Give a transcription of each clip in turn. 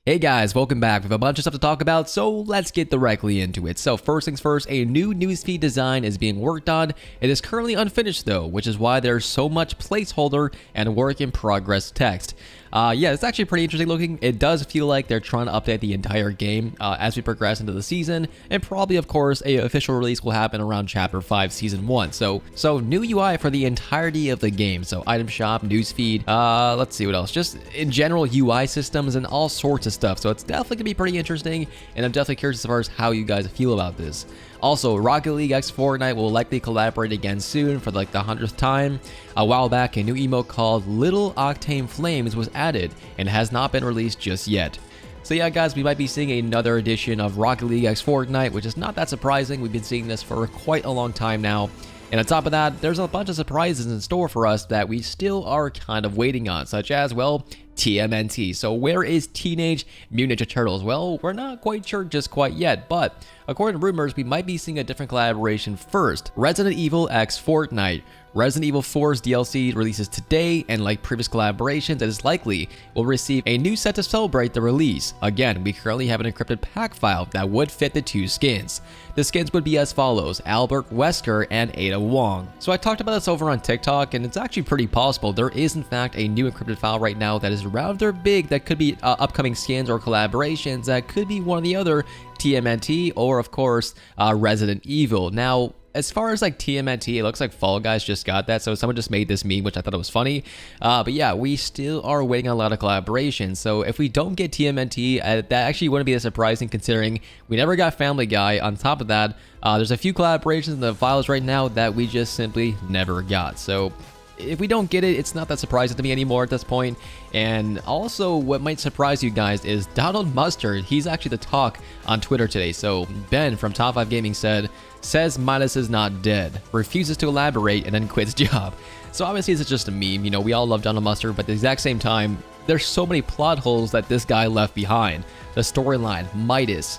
Hey guys, welcome back. We have a bunch of stuff to talk about, so let's get directly into it. So first things first, a new newsfeed design is being worked on. It is currently unfinished though, which is why there's so much placeholder and work in progress text. Yeah, it's actually pretty interesting looking. It does feel like they're trying to update the entire game as we progress into the season, and probably, of course, a official release will happen around Chapter 5, Season 1. So new UI for the entirety of the game. So item shop, newsfeed, let's see what else. Just in general UI systems and all sorts of stuff. So it's definitely gonna be pretty interesting, and I'm definitely curious as far as how you guys feel about this. Also, Rocket League x Fortnite will likely collaborate again soon for like the 100th time. A while back, a new emote called Little Octane Flames was added and has not been released just yet. So yeah guys, we might be seeing another edition of Rocket League x Fortnite, which is not that surprising. We've been seeing this for quite a long time now. And on top of that, there's a bunch of surprises in store for us that we still are kind of waiting on, such as, well, TMNT. So where is Teenage Mutant Ninja Turtles? Well, we're not quite sure just quite yet, but according to rumors, we might be seeing a different collaboration first. Resident Evil x Fortnite. Resident Evil 4's DLC releases today, and like previous collaborations, it is likely we'll receive a new set to celebrate the release. Again, we currently have an encrypted pack file that would fit the two skins. The skins would be as follows: Albert Wesker and Ada Wong. So I talked about this over on TikTok, and it's actually pretty possible there is in fact a new encrypted file right now that is rather big that could be upcoming skins or collaborations that could be one or the other, TMNT or of course Resident Evil. Now, as far as like TMNT, it looks like Fall Guys just got that, so someone just made this meme, which I thought it was funny. But yeah, we still are waiting on a lot of collaborations, so if we don't get TMNT, that actually wouldn't be that surprising considering we never got Family Guy. On top of that, there's a few collaborations in the files right now that we just simply never got. So if we don't get it, it's not that surprising to me anymore at this point. And also, what might surprise you guys is Donald Mustard. He's actually the talk on Twitter today. So Ben from Top 5 Gaming says Midas is not dead, refuses to elaborate, and then quits job. So obviously it's just a meme. You know, we all love Donald Mustard, but at the exact same time, there's so many plot holes that this guy left behind. The storyline, Midas.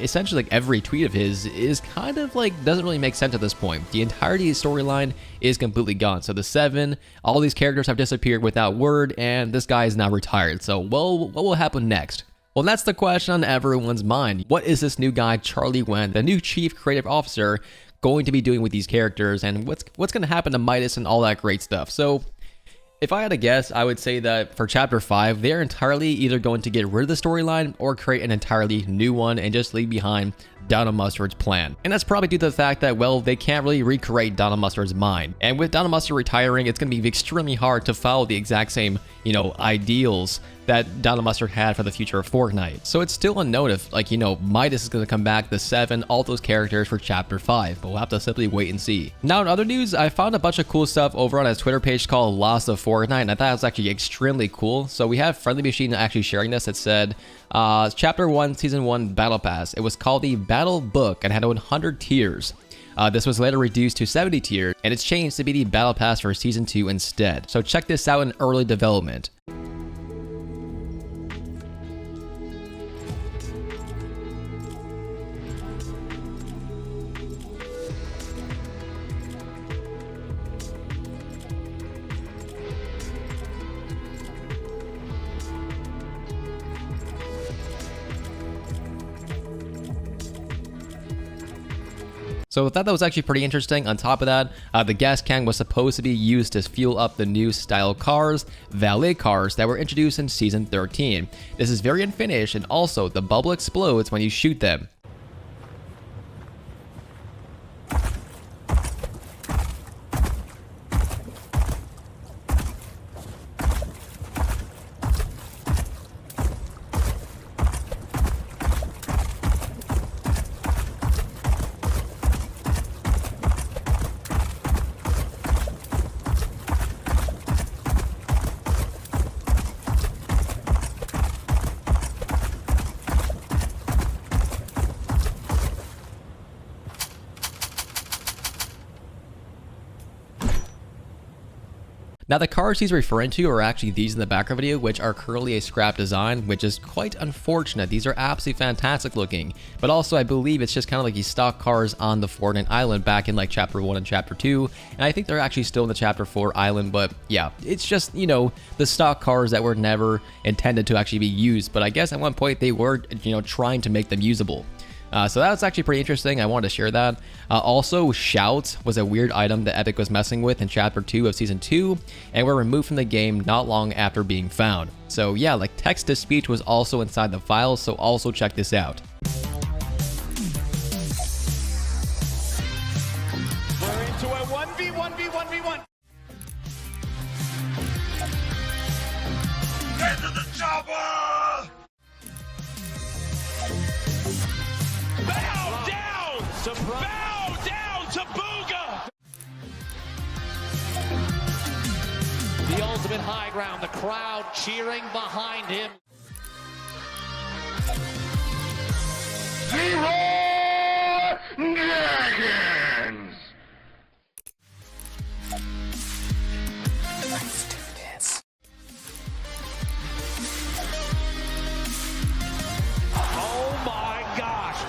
Essentially like every tweet of his is kind of like doesn't really make sense at this point. The entirety of the storyline is completely gone. So the 7, all these characters have disappeared without word, and this guy is now retired. So well, what will happen next? Well, that's the question on everyone's mind. What is this new guy, Charlie Wen, the new chief creative officer, going to be doing with these characters, and what's going to happen to Midas and all that great stuff? So if I had to guess, I would say that for Chapter 5, they're entirely either going to get rid of the storyline or create an entirely new one and just leave behind Donald Mustard's plan. And that's probably due to the fact that, well, they can't really recreate Donald Mustard's mind. And with Donald Mustard retiring, it's going to be extremely hard to follow the exact same, ideals that Donald Mustard had for the future of Fortnite. So it's still unknown if, Midas is going to come back, the 7, all those characters for Chapter 5, but we'll have to simply wait and see. Now, in other news, I found a bunch of cool stuff over on his Twitter page called Lost of Fortnite, and I thought it was actually extremely cool. So we have Friendly Machine actually sharing this. It said, Chapter 1, Season 1 Battle Pass. It was called the Battle Book and had 100 tiers. This was later reduced to 70 tiers, and it's changed to be the Battle Pass for Season 2 instead. So check this out in early development. So I thought that was actually pretty interesting. On top of that, the gas can was supposed to be used to fuel up the new style cars, Valet Cars, that were introduced in Season 13. This is very unfinished, and also the bubble explodes when you shoot them. Now, the cars he's referring to are actually these in the background video, which are currently a scrap design, which is quite unfortunate. These are absolutely fantastic looking, but also I believe it's just kind of like these stock cars on the Fortnite island back in like chapter 1 and chapter 2, and I think they're actually still in the chapter 4 island, but yeah, it's just, you know, the stock cars that were never intended to actually be used, but I guess at one point they were, you know, trying to make them usable. So that was actually pretty interesting. I wanted to share that. Also, shouts was a weird item that Epic was messing with in Chapter 2 of Season 2, and were removed from the game not long after being found. So yeah, like text-to-speech was also inside the files, so also check this out. We're into a 1v1v1v1. Into the chopper! Bow down! Bow down to Booga! The ultimate high ground, the crowd cheering behind him. Zero Dragons! Let's do this. Oh my gosh!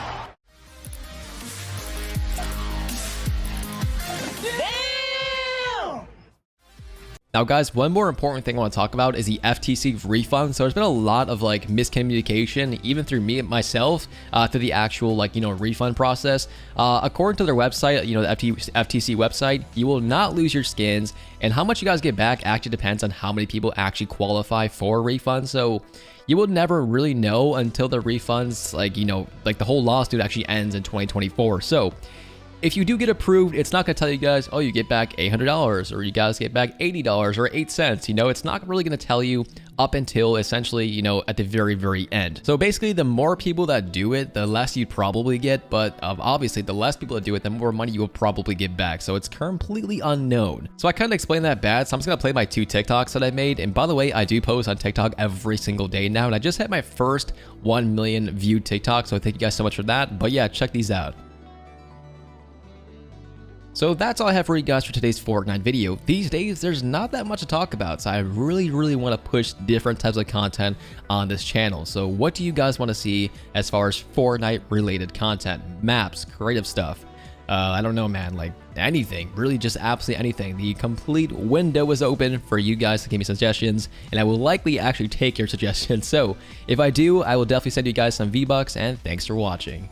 Now guys, one more important thing I want to talk about is the FTC refund. So there's been a lot of like miscommunication, even through me myself, to the actual like, you know, refund process. According to their website, you know, the FTC website, you will not lose your skins, and how much you guys get back actually depends on how many people actually qualify for a refund. So you will never really know until the refunds, like, you know, like the whole lawsuit actually ends in 2024. So if you do get approved, it's not going to tell you guys, oh, you get back $800 or you guys get back $80 or 8 cents. You know, it's not really going to tell you up until essentially, you know, at the very, very end. So basically, the more people that do it, the less you'd probably get. But obviously, the less people that do it, the more money you will probably get back. So it's completely unknown. So I kind of explained that bad. So I'm just going to play my 2 TikToks that I made. And by the way, I do post on TikTok every single day now. And I just had my first 1 million viewed TikTok. So thank you guys so much for that. But yeah, check these out. So that's all I have for you guys for today's Fortnite video. These days, there's not that much to talk about, so I really want to push different types of content on this channel. So what do you guys want to see as far as Fortnite related content? Maps, creative stuff? I don't know, man, like anything, really just absolutely anything. The complete window is open for you guys to give me suggestions, and I will likely actually take your suggestions. So if I do, I will definitely send you guys some V-Bucks, and thanks for watching.